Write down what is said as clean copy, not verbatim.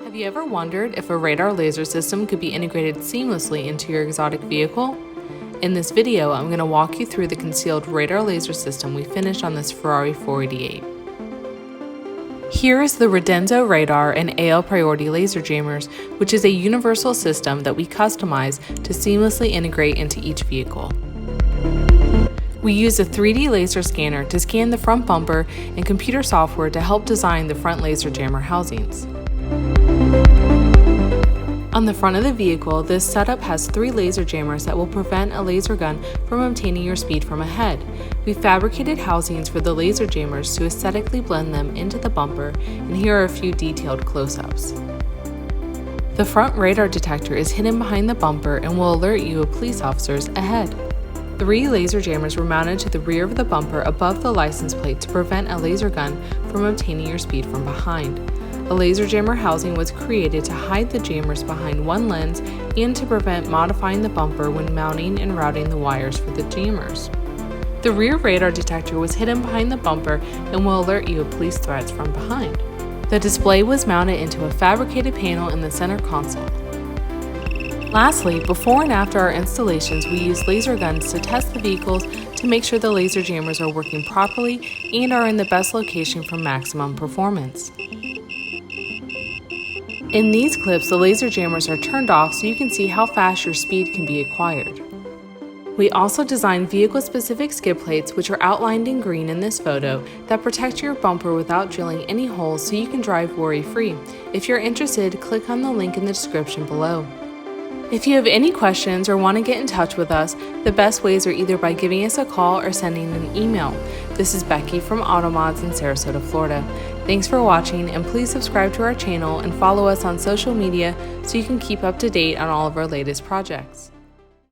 Have you ever wondered if a radar laser system could be integrated seamlessly into your exotic vehicle? In this video, I'm going to walk you through the concealed radar laser system we finished on this Ferrari 488. Here is the Radenso radar and AL priority laser jammers, which is a universal system that we customize to seamlessly integrate into each vehicle. We use a 3D laser scanner to scan the front bumper and computer software to help design the front laser jammer housings. On the front of the vehicle, this setup has 3 laser jammers that will prevent a laser gun from obtaining your speed from ahead. We fabricated housings for the laser jammers to aesthetically blend them into the bumper, and here are a few detailed close-ups. The front radar detector is hidden behind the bumper and will alert you of police officers ahead. 3 laser jammers were mounted to the rear of the bumper above the license plate to prevent a laser gun from obtaining your speed from behind. A laser jammer housing was created to hide the jammers behind one lens and to prevent modifying the bumper when mounting and routing the wires for the jammers. The rear radar detector was hidden behind the bumper and will alert you of police threats from behind. The display was mounted into a fabricated panel in the center console. Lastly, before and after our installations, we use laser guns to test the vehicles to make sure the laser jammers are working properly and are in the best location for maximum performance. In these clips, the laser jammers are turned off so you can see how fast your speed can be acquired. We also designed vehicle-specific skid plates, which are outlined in green in this photo, that protect your bumper without drilling any holes so you can drive worry-free. If you're interested, click on the link in the description below. If you have any questions or want to get in touch with us, the best ways are either by giving us a call or sending an email. This is Becky from Automods in Sarasota, Florida. Thanks for watching, and please subscribe to our channel and follow us on social media so you can keep up to date on all of our latest projects.